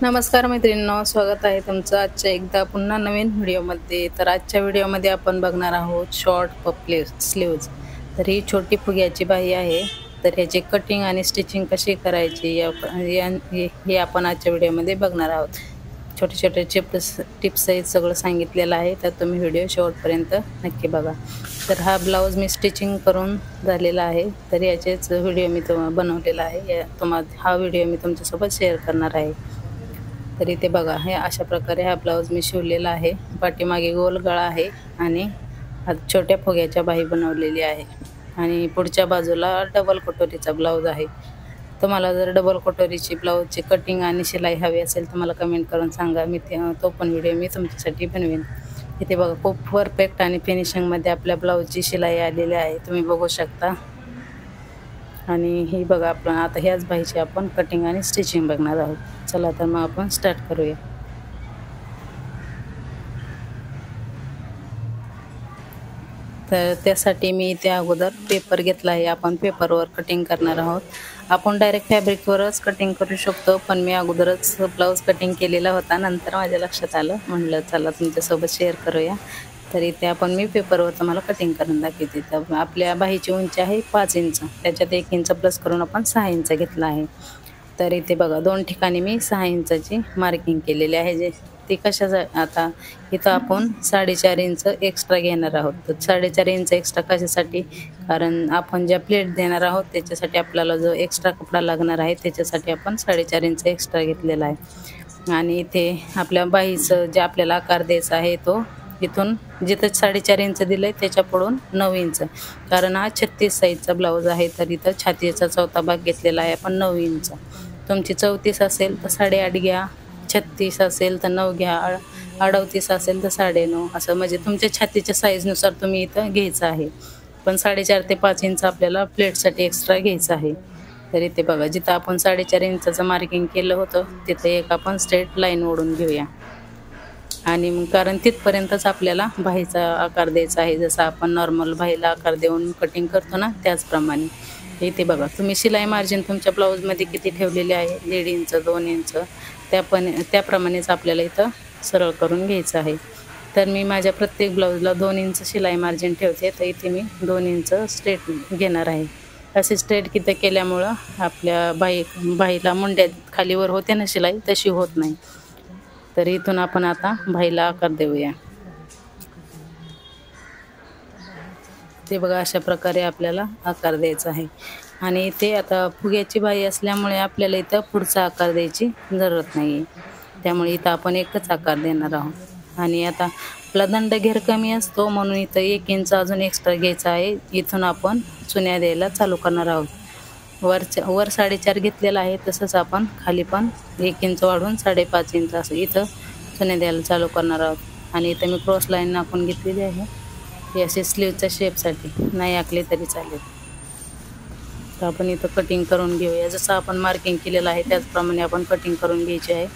नमस्कार मैत्रिणींनो, स्वागत आहे तुमचं आजच्या एकदा पुन्हा नवीन व्हिडिओमध्ये. तर आजच्या व्हिडिओमध्ये आपण बघणार आहोत शॉर्ट पप स्लीव्ज. तर ही छोटी फुग्याची बाही आहे. तर ह्याची कटिंग आणि स्टिचिंग कशी करायची हे आपण आजच्या व्हिडिओमध्ये बघणार आहोत. छोटे छोटे टिप्स सहित सगळं सांगितलेलं आहे, तर तुम्ही व्हिडिओ शेवटपर्यंत नक्की बघा. तर हा ब्लाऊज मी स्टिचिंग करून झालेला आहे. तर याचेच व्हिडिओ मी बनवलेला आहे. हा व्हिडिओ मी तुमच्यासोबत शेअर करणार आहे. तर इथे बघा, हे अशा प्रकारे हा ब्लाऊज मी शिवलेला आहे. पाठीमागे गोल गळा आहे आणि छोट्या फुग्याच्या बाही बनवलेली आहे आणि पुढच्या बाजूला डबल कटोरीचा ब्लाऊज आहे. तुम्हाला जर डबल कटोरीची ब्लाऊजची कटिंग आणि शिलाई हवी असेल तर मला कमेंट करून सांगा. तो पण व्हिडिओ मी तुमच्यासाठी बनवेन. इथे बघा, खूप परफेक्ट आणि फिनिशिंगमध्ये आपल्या ब्लाऊजची शिलाई आलेली आहे, तुम्ही बघू शकता. आणि ही बघा, आपण आता ह्याच बाहीची आपण कटिंग आणि स्टिचिंग बघणार आहोत. चला तर मग आपण स्टार्ट करूया. तर त्यासाठी मी इथे अगोदर पेपर घेतला आहे. आपण पेपरवर कटिंग करणार आहोत. आपण डायरेक्ट फॅब्रिकवरच कटिंग करू शकतो, पण मी अगोदरच ब्लाऊज कटिंग केलेला होता. नंतर माझ्या लक्षात आलं, म्हटलं चला तुमच्यासोबत शेअर करूया. तर इथे मी पेपरवर तुम्हाला कटिंग करून दाखवते. तर आपल्या बाहीची उंची आहे 5 इंच, त्याच्यात 1 इंच प्लस करून आपण 6 इंच घेतला आहे. तर इथे बघा, 2 ठिकाणी मी 6 इंचाची मार्किंग केलेली आहे. ती आता इथं आपण 4.5 इंच एक्स्ट्रा घेणार आहोत. तर 4.5 इंच एक्स्ट्रा कशासाठी? कारण आपण ज्या प्लेट देणार आहोत त्याच्यासाठी आपल्याला जो एक्स्ट्रा कपडा लागणार आहे, त्याच्यासाठी आपण 4.5 इंच एक्स्ट्रा घेतलेला आहे. आणि इथे आपल्या बाहीचं जे आपल्याला आकार द्यायचा आहे, तो इथून जिथं 4.5 इंच दिलं आहे त्याच्या पुढून 9 इंच, कारण हा 36 साईजचा ब्लाऊज आहे. तर इथं छातीचा चौथा भाग घेतलेला आहे आपण 9 इंच. तुमची 34 असेल तर 8.5 घ्या, 36 असेल तर 9 घ्या, 38 असेल तर 9.5, असं म्हणजे तुमच्या छातीच्या साईजनुसार तुम्ही इथं घ्यायचं आहे. पण 4.5 ते 5 इंच आपल्याला प्लेटसाठी एक्स्ट्रा घ्यायचं आहे. तर इथे बघा, जिथं आपण 4.5 इंचाचं मार्किंग केलं होतं तिथे एक आपण स्ट्रेट लाईन ओढून घेऊया. आणि मग कारण तिथपर्यंतच आपल्याला बाहीचा आकार द्यायचा आहे, जसं आपण नॉर्मल बाहीला आकार देऊन कटिंग करतो ना, त्याचप्रमाणे. इथे बघा, तुम्ही शिलाई मार्जिन तुमच्या ब्लाऊजमध्ये किती ठेवलेले आहे, 1.5 इंच 2 इंच, त्याप्रमाणेच आपल्याला इथं सरळ करून घ्यायचं आहे. तर मी माझ्या प्रत्येक ब्लाऊजला 2 इंच शिलाई मार्जिन ठेवते. तर इथे मी 2 इंच स्ट्रेट घेणार आहे. असे स्ट्रेट किती केल्यामुळं आपल्या बाहीला मुंड्यात खालीवर होते ना शिलाई, तशी होत नाही. तर इथून आपण आता बाहीला आकार देऊया. ते बघा, अशा प्रकारे आपल्याला आकार द्यायचा आहे. आणि ते आता फुग्याची बाही असल्यामुळे आपल्याला इथं पुढचा आकार द्यायची जरूरत नाही आहे. त्यामुळे इथं आपण एकच आकार देणार आहोत. आणि आता आपला दंड घेर कमी असतो, म्हणून इथं 1 इंच अजून एक्स्ट्रा घ्यायचा आहे. इथून आपण चुन्या द्यायला चालू करणार आहोत. वर 4.5 घेतलेला आहे, तसंच आपण खाली पण 1 इंच वाढून 5.5 इंच असं इथं चुन्या द्यायला चालू करणार आहोत. आणि इथं मी क्रॉस लाईन आखून घेतलेली आहे. हे असे स्लीवच्या शेपसाठी, नाही आखले तरी चालेल. तर आपण इथं कटिंग करून घेऊया. जसं आपण मार्किंग केलेलं आहे त्याचप्रमाणे आपण कटिंग करून घ्यायची आहे.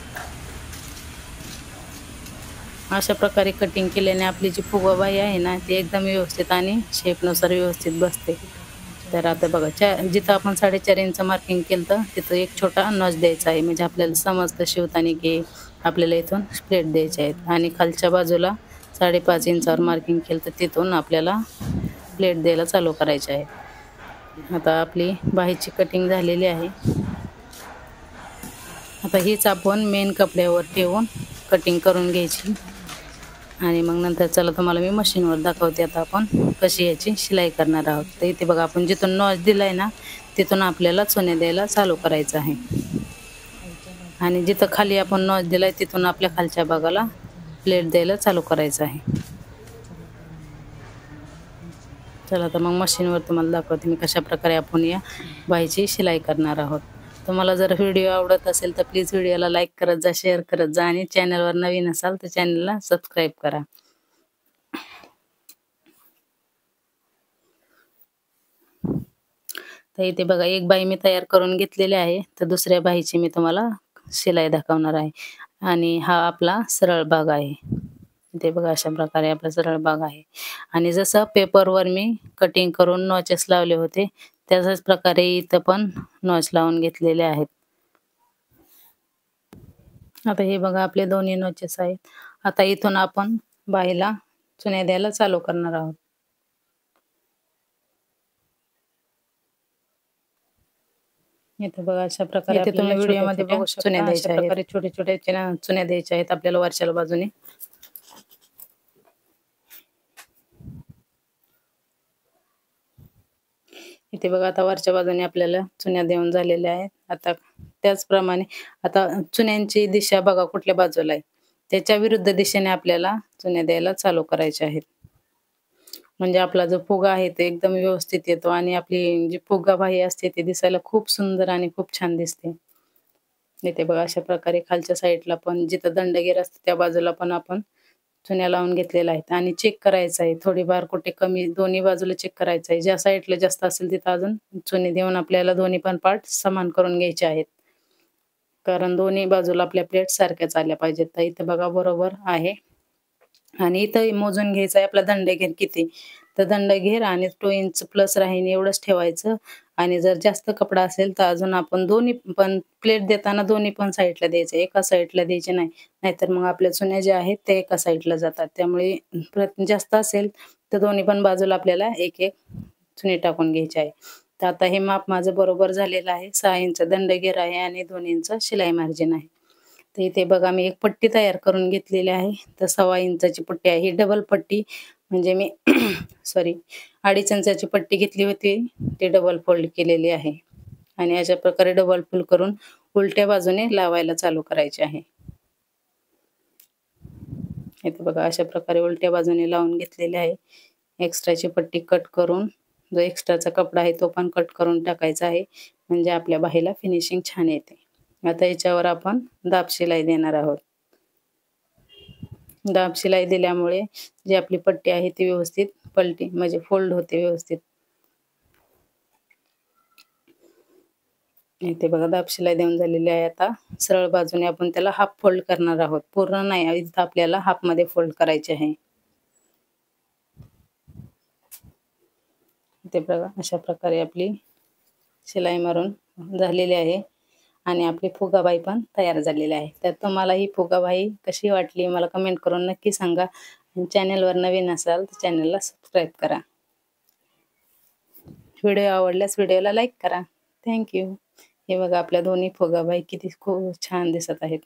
अशा प्रकारे कटिंग केल्याने आपली जी फुगाबाई आहे ना, ती एकदम व्यवस्थित आणि शेपनुसार व्यवस्थित बसते. तर आता बघा, जिथं आपण 4.5 इंच मार्किंग केलं तर तिथं एक छोटा नॉच द्यायचा आहे, म्हणजे आपल्याला समजतं शिवताना की आपल्याला इथून प्लेट द्यायचे आहेत. आणि खालच्या बाजूला 5.5 इंचावर मार्किंग केलं तर तिथून आपल्याला प्लेट द्यायला चालू करायचे आहे. आता आपली बाहीची कटिंग झालेली आहे. आता हीच आपण मेन कपड्यावर ठेवून कटिंग करून घ्यायची. आणि मग नंतर चला तुम्हाला मी मशीनवर दाखवते आता आपण कशी याची शिलाई करणार आहोत. तर इथे बघा, आपण जिथून नॉच दिलाय ना, तिथून आपल्याला चुन्या द्यायला चालू करायचं आहे. आणि जिथं खाली आपण नॉच दिलाय तिथून आपल्या खालच्या भागाला प्लेट द्यायला चालू करायचं आहे. चला तर मग मशीनवर तुम्हाला दाखवते मी कशा प्रकारे आपण या बाहीची शिलाई करणार आहोत. तुम्हाला जर व्हिडिओ आवडत असेल तर प्लीज व्हिडिओला लाईक करत जा, शेअर करत जा, आणि चॅनलवर नवीन असाल तर चॅनलला सबस्क्राईब करा. तर इथे बघा, एक बाही मी तयार करून घेतलेली आहे. तर दुसऱ्या बाहीची मी तुम्हाला शिलाई दाखवणार आहे. आणि हा आपला सरळ भाग आहे. ते बघा, अशा प्रकारे आपला सरळ भाग आहे. आणि जसं पेपरवर मी कटिंग करून नॉचेस लावले होते, त्याच प्रकारे इथं पण नॉच लावून घेतलेले आहेत. आता हे बघा आपले दोन्ही नोचेस आहेत. आता इथून आपण बाहीला चुन्या द्यायला चालू करणार आहोत. इथे बघा अशा प्रकारे इथे तुम्ही आपल्याला व्हिडिओमध्ये छोट्या-छोट्या बघू चुन्या शकता अशा द्यायच्या आहेत. प्रकारे छोटे-छोटे चुन्या द्यायच्या आहेत आपल्याला वरच्या बाजूने. इथे बघा आता वरच्या बाजूने आपल्याला चुन्या देऊन झालेल्या आहेत. आता त्याचप्रमाणे आता चुन्यांची दिशा बघा कुठल्या बाजूला आहे. त्याच्या विरुद्ध दिशेने आपल्याला चुन्या द्यायला चालू करायच्या आहेत. म्हणजे आपला जो फुगा आहे ते एकदम व्यवस्थित येतो आणि आपली जी फुगाबाई असते ती दिसायला खूप सुंदर आणि खूप छान दिसते. इथे बघा अशा प्रकारे खालच्या साईडला पण जिथं दंडगेर असते त्या बाजूला पण आपण चुन्या लावून घेतलेल्या आहेत आणि चेक करायचं आहे. थोडीफार कुठे कमी दोन्ही बाजूला चेक करायचं आहे. ज्या साईडला जास्त असेल तिथं अजून चुनी देऊन आपल्याला दोन्ही पण पार्ट समान करून घ्यायचे आहेत. कारण दोन्ही बाजूला आपल्या प्लेट सारख्याच आल्या पाहिजेत. तर इथे बघा बरोबर आहे. आणि इथं मोजून घ्यायचं आहे आपला दंडगेर किती. तर दंडगेर आणि 2 इंच प्लस राहील एवढंच ठेवायचं आणि जर जास्त कपडा असेल तर अजून आपण दोन्ही पण प्लेट देताना दोन्ही पण साईडला द्यायचं. एका साईडला द्यायचे नाही. नाहीतर मग आपल्या चुन्या ज्या आहेत त्या एका साईडला जातात. त्यामुळे जास्त असेल तर दोन्ही पण बाजूला आपल्याला एक-एक चुनी टाकून घ्यायची आहे. तर आता हे माप माझं बरोबर झालेलं आहे. 6 इंच दंडगेर आहे आणि 2 इंच शिलाई मार्जिन आहे. तर इथे बघा मी एक पट्टी तयार करून घेतलेली आहे. तर 1.25 इंचाची पट्टी आहे. ही डबल पट्टी म्हणजे मी सॉरी 2.5 इंचाची पट्टी घेतली होती. ती डबल फोल्ड केलेली आहे. आणि अशा प्रकारे डबल फोल्ड करून उलट्या बाजूने लावायला चालू करायचे आहे. इथे बघा अशा प्रकारे उलट्या बाजूने लावून घेतलेली आहे. एक्स्ट्राची पट्टी कट करून जो एक्स्ट्राचा कपडा आहे तो पण कट करून टाकायचा आहे. म्हणजे आपल्या बाहीला फिनिशिंग छान येते. आता याच्यावर आपण दाब शिलाई देणार आहोत. दाब शिलाई दिल्यामुळे जी आपली पट्टी आहे ती व्यवस्थित पलटी म्हणजे फोल्ड होते व्यवस्थित. इथे बघा दाब शिलाई देऊन झालेली आहे. आता सरळ बाजूने आपण त्याला हाफ फोल्ड करणार आहोत. पूर्ण नाही, इथं आपल्याला हाफमध्ये फोल्ड करायचे आहे. इथे बघा अशा प्रकारे आपली शिलाई मारून झालेली आहे आणि आपली फुगाबाई पण तयार झालेली आहे. तर तुम्हाला ही फुगाबाई कशी वाटली मला कमेंट करून नक्की सांगा. आणि चॅनलवर नवीन असाल तर चॅनलला सबस्क्राईब करा. व्हिडिओ आवडल्यास व्हिडिओला लाईक करा. Thank you. हे बघा आपल्या दोन्ही फुगाबाई किती खूप छान दिसत आहेत.